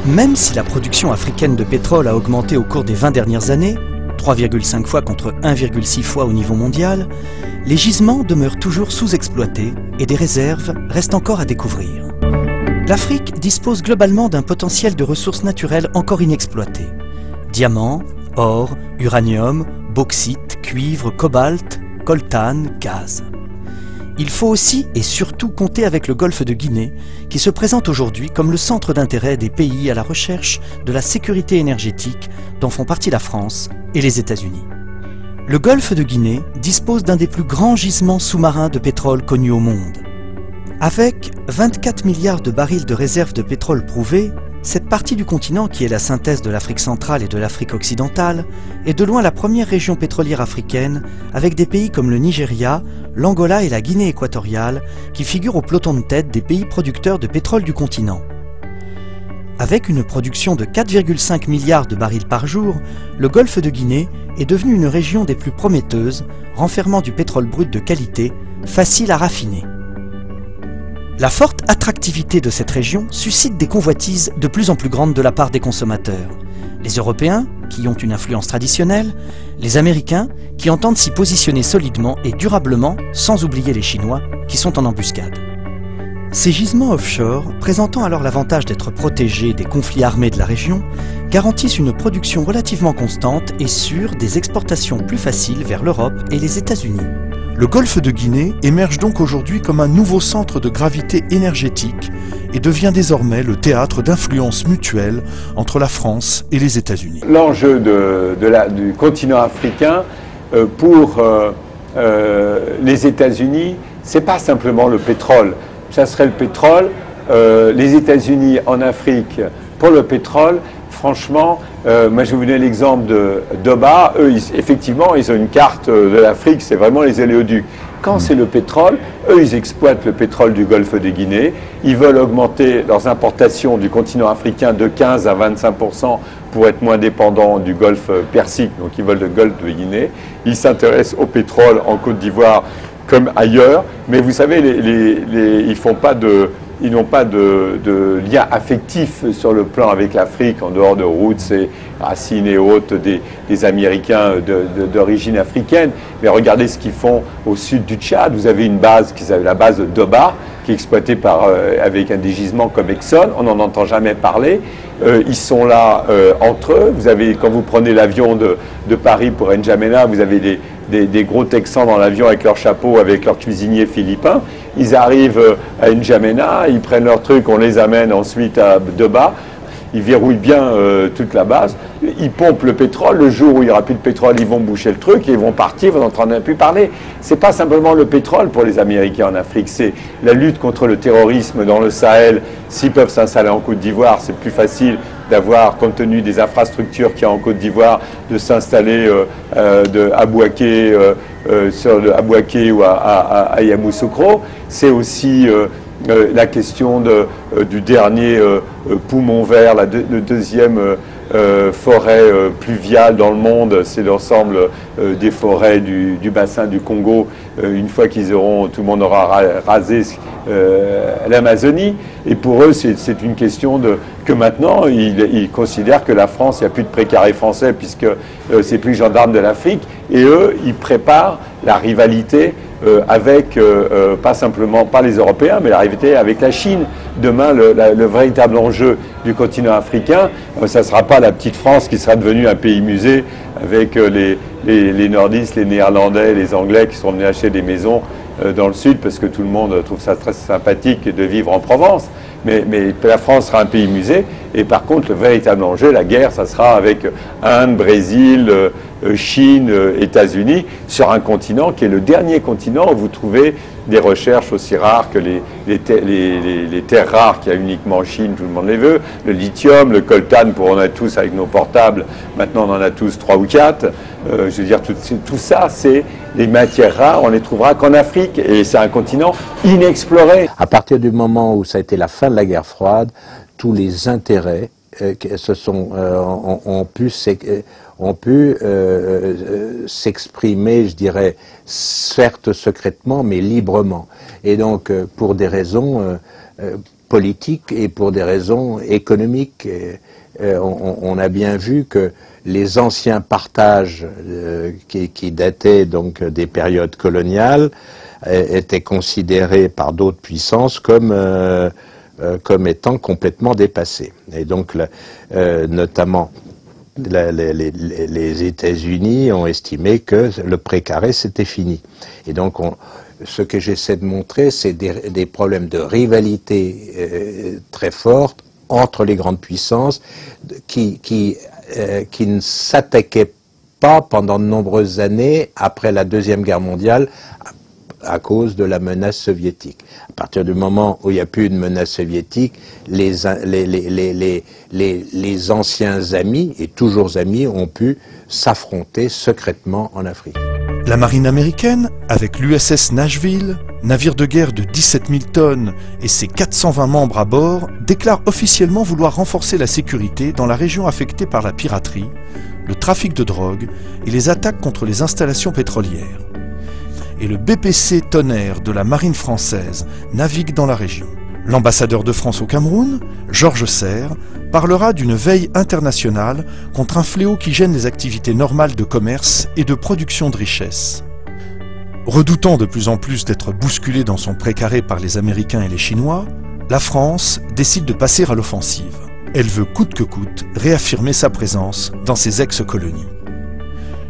Même si la production africaine de pétrole a augmenté au cours des 20 dernières années, 3,5 fois contre 1,6 fois au niveau mondial, les gisements demeurent toujours sous-exploités et des réserves restent encore à découvrir. L'Afrique dispose globalement d'un potentiel de ressources naturelles encore inexploitées. Diamants, or, uranium, bauxite, cuivre, cobalt, coltan, gaz. Il faut aussi et surtout compter avec le golfe de Guinée, qui se présente aujourd'hui comme le centre d'intérêt des pays à la recherche de la sécurité énergétique dont font partie la France et les États-Unis. Le golfe de Guinée dispose d'un des plus grands gisements sous-marins de pétrole connus au monde. Avec 24 milliards de barils de réserves de pétrole prouvées, cette partie du continent, qui est la synthèse de l'Afrique centrale et de l'Afrique occidentale, est de loin la première région pétrolière africaine, avec des pays comme le Nigeria, l'Angola et la Guinée équatoriale, qui figurent au peloton de tête des pays producteurs de pétrole du continent. Avec une production de 4,5 milliards de barils par jour, le golfe de Guinée est devenu une région des plus prometteuses, renfermant du pétrole brut de qualité, facile à raffiner. La forte attractivité de cette région suscite des convoitises de plus en plus grandes de la part des consommateurs. Les Européens, qui ont une influence traditionnelle, les Américains, qui entendent s'y positionner solidement et durablement, sans oublier les Chinois, qui sont en embuscade. Ces gisements offshore, présentant alors l'avantage d'être protégés des conflits armés de la région, garantissent une production relativement constante et sûre des exportations plus faciles vers l'Europe et les États-Unis. Le golfe de Guinée émerge donc aujourd'hui comme un nouveau centre de gravité énergétique et devient désormais le théâtre d'influences mutuelles entre la France et les États-Unis. L'enjeu du continent africain pour les États-Unis, c'est pas simplement le pétrole. Ça serait le pétrole. Les États-Unis en Afrique pour le pétrole. Franchement, moi je vais vous donner l'exemple de Doba. Eux, effectivement, ils ont une carte de l'Afrique, c'est vraiment les éléoducs. Quand c'est le pétrole, eux, ils exploitent le pétrole du golfe de Guinée. Ils veulent augmenter leurs importations du continent africain de 15 à 25% pour être moins dépendants du golfe Persique. Donc ils veulent le golfe de Guinée. Ils s'intéressent au pétrole en Côte d'Ivoire comme ailleurs. Mais vous savez, ils n'ont pas de lien affectif sur le plan avec l'Afrique, en dehors de Roots et Racine et autres des Américains d'origine africaine. Mais regardez ce qu'ils font au sud du Tchad. Vous avez une base qui s'appelle la base de Doba, qui est exploitée avec un des gisements comme Exxon. On n'en entend jamais parler. Ils sont là entre eux. Vous avez, quand vous prenez l'avion de Paris pour N'Djamena, vous avez des gros Texans dans l'avion avec leur chapeau, avec leurs cuisiniers philippins. Ils arrivent à N'Djamena, ils prennent leurs trucs, on les amène ensuite à Doba. Ils verrouillent bien toute la base. Ils pompent le pétrole. Le jour où il n'y aura plus de pétrole, ils vont boucher le truc et ils vont partir, vous n'en entendez plus parler. Ce n'est pas simplement le pétrole pour les Américains en Afrique, c'est la lutte contre le terrorisme dans le Sahel. S'ils peuvent s'installer en Côte d'Ivoire, c'est plus facile d'avoir, compte tenu des infrastructures qu'il y a en Côte d'Ivoire, de s'installer à Bouaké, ou à Yamoussoukro. C'est aussi la question du dernier poumon vert, le deuxième forêt pluviale dans le monde, c'est l'ensemble des forêts du bassin du Congo. Une fois tout le monde aura rasé l'Amazonie. Et pour eux, c'est une question que maintenant, ils considèrent que la France, il n'y a plus de précaré français puisque c'est plus gendarme de l'Afrique. Et eux, ils préparent la rivalité avec, pas les Européens, mais la rivalité avec la Chine. Demain, le véritable enjeu du continent africain, ça ne sera pas la petite France qui sera devenue un pays musée avec les nordistes, les néerlandais, les anglais qui sont venus acheter des maisons dans le sud parce que tout le monde trouve ça très sympathique de vivre en Provence. Mais la France sera un pays musée. Et par contre, le véritable enjeu, la guerre, ça sera avec Inde, Brésil, Chine, États-Unis, sur un continent qui est le dernier continent où vous trouvez des recherches aussi rares que les terres rares qu'il y a uniquement en Chine, tout le monde les veut, le lithium, le coltan, on en a tous avec nos portables, maintenant on en a tous 3 ou 4. Je veux dire, tout ça, c'est des matières rares, on les trouvera qu'en Afrique, et c'est un continent inexploré. À partir du moment où ça a été la fin de la guerre froide, tous les intérêts ont pu s'exprimer, je dirais, certes secrètement, mais librement. Et donc, pour des raisons politiques et pour des raisons économiques. On a bien vu que les anciens partages qui dataient donc des périodes coloniales étaient considérés par d'autres puissances comme étant complètement dépassés. Et donc, notamment, les États-Unis ont estimé que le précaré, c'était fini. Et donc, ce que j'essaie de montrer, c'est des problèmes de rivalité très fortes entre les grandes puissances qui ne s'attaquaient pas pendant de nombreuses années après la Deuxième Guerre mondiale à cause de la menace soviétique. À partir du moment où il n'y a plus de menace soviétique, les anciens amis, et toujours amis, ont pu s'affronter secrètement en Afrique. La marine américaine, avec l'USS Nashville, navire de guerre de 17 000 tonnes et ses 420 membres à bord, déclare officiellement vouloir renforcer la sécurité dans la région affectée par la piraterie, le trafic de drogue et les attaques contre les installations pétrolières. Et le BPC Tonnerre de la marine française navigue dans la région. L'ambassadeur de France au Cameroun, Georges Serre, parlera d'une veille internationale contre un fléau qui gêne les activités normales de commerce et de production de richesses. Redoutant de plus en plus d'être bousculée dans son précaré par les Américains et les Chinois, la France décide de passer à l'offensive. Elle veut coûte que coûte réaffirmer sa présence dans ses ex-colonies.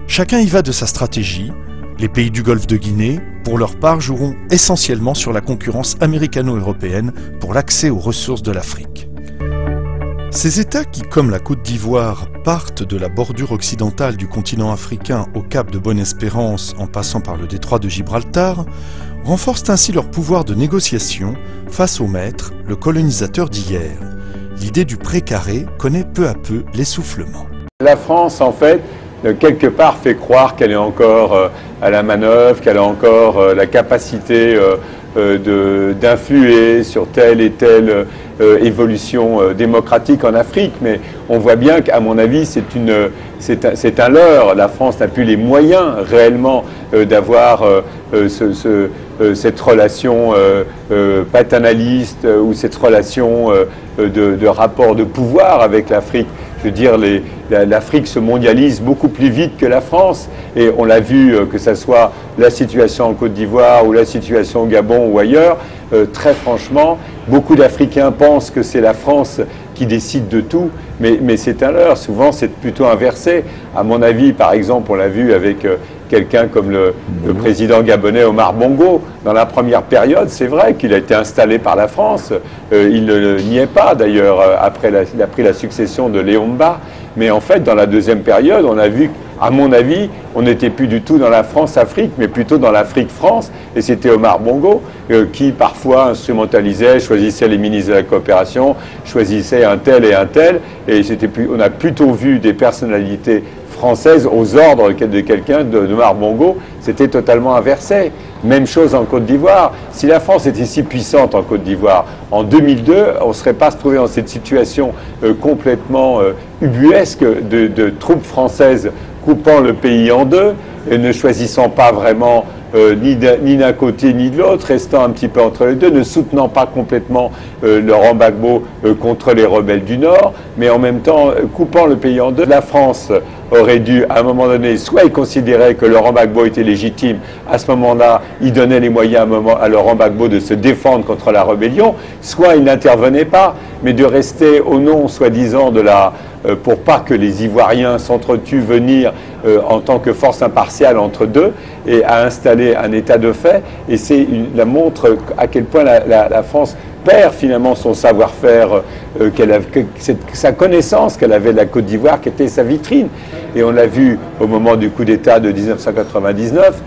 Chacun y va de sa stratégie. Les pays du Golfe de Guinée, pour leur part, joueront essentiellement sur la concurrence américano-européenne pour l'accès aux ressources de l'Afrique. Ces États qui, comme la Côte d'Ivoire, partent de la bordure occidentale du continent africain au cap de Bonne-Espérance en passant par le détroit de Gibraltar, renforcent ainsi leur pouvoir de négociation face au maître, le colonisateur d'hier. L'idée du précaré connaît peu à peu l'essoufflement. La France, en fait, quelque part fait croire qu'elle est encore à la manœuvre, qu'elle a encore la capacité d'influer sur telle et telle évolution démocratique en Afrique, mais on voit bien qu'à mon avis c'est un leurre. La France n'a plus les moyens réellement d'avoir cette relation paternaliste ou cette relation de rapport de pouvoir avec l'Afrique. Je veux dire, l'Afrique se mondialise beaucoup plus vite que la France, et on l'a vu, que ce soit la situation en Côte d'Ivoire ou la situation au Gabon ou ailleurs, très franchement, beaucoup d'Africains pensent que c'est la France qui décide de tout, mais c'est un leurre. Souvent, c'est plutôt inversé. À mon avis, par exemple, on l'a vu avec quelqu'un comme le président gabonais Omar Bongo. Dans la première période, c'est vrai qu'il a été installé par la France. Il ne le niait pas, d'ailleurs, après il a pris la succession de Léon Mba. Mais en fait, dans la deuxième période, on a vu, à mon avis, on n'était plus du tout dans la France-Afrique, mais plutôt dans l'Afrique-France. Et c'était Omar Bongo qui, parfois, instrumentalisait, choisissait les ministres de la coopération, choisissait un tel. Et on a plutôt vu des personnalités françaises aux ordres de quelqu'un d'Omar Bongo. C'était totalement inversé. Même chose en Côte d'Ivoire. Si la France était si puissante en Côte d'Ivoire, en 2002, on ne serait pas trouvé dans cette situation complètement ubuesque de troupes françaises coupant le pays en deux et ne choisissant pas vraiment ni d'un côté ni de l'autre, restant un petit peu entre les deux, ne soutenant pas complètement Laurent Gbagbo contre les rebelles du Nord, mais en même temps coupant le pays en deux. La France aurait dû, à un moment donné, soit il considérait que Laurent Gbagbo était légitime, à ce moment-là, il donnait les moyens à Laurent Gbagbo de se défendre contre la rébellion, soit il n'intervenait pas, mais de rester au nom, soi-disant, pour pas que les Ivoiriens s'entretuent, venir en tant que force impartiale entre deux et à installer un état de fait. Et c'est la montre à quel point la France perd finalement son savoir-faire, sa connaissance qu'elle avait de la Côte d'Ivoire, qui était sa vitrine. Et on l'a vu au moment du coup d'État de 1999,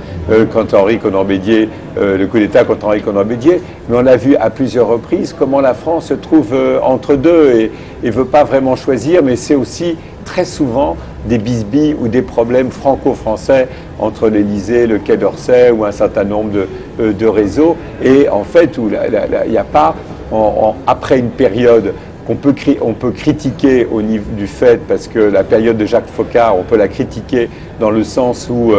quand le coup d'État contre Henri Conan-Bédier, mais on l'a vu à plusieurs reprises comment la France se trouve entre deux et ne veut pas vraiment choisir, mais c'est aussi très souvent des bisbilles ou des problèmes franco-français entre l'Élysée, le Quai d'Orsay ou un certain nombre de réseaux. Et en fait, il n'y a pas, après une période qu'on peut, on peut critiquer au niveau du fait, parce que la période de Jacques Foccart, on peut la critiquer dans le sens où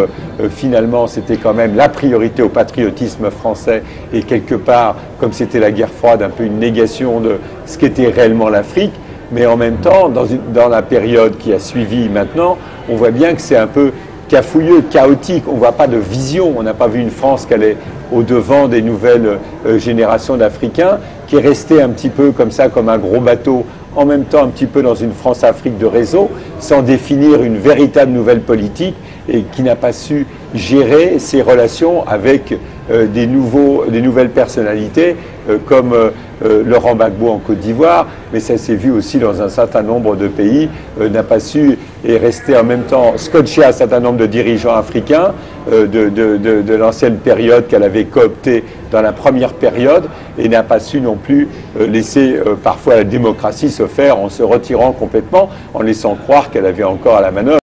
finalement c'était quand même la priorité au patriotisme français et quelque part, comme c'était la guerre froide, un peu une négation de ce qu'était réellement l'Afrique. Mais en même temps, dans la période qui a suivi maintenant, on voit bien que c'est un peu cafouilleux, chaotique. On ne voit pas de vision. On n'a pas vu une France qui allait au-devant des nouvelles générations d'Africains, qui est restée un petit peu comme ça, comme un gros bateau, en même temps un petit peu dans une France-Afrique de réseau, sans définir une véritable nouvelle politique et qui n'a pas su gérer ses relations avec des nouvelles personnalités comme Laurent Gbagbo en Côte d'Ivoire, mais ça s'est vu aussi dans un certain nombre de pays, n'a pas su et rester en même temps scotché à un certain nombre de dirigeants africains de l'ancienne période qu'elle avait cooptée dans la première période et n'a pas su non plus laisser parfois la démocratie se faire en se retirant complètement, en laissant croire qu'elle avait encore à la manœuvre.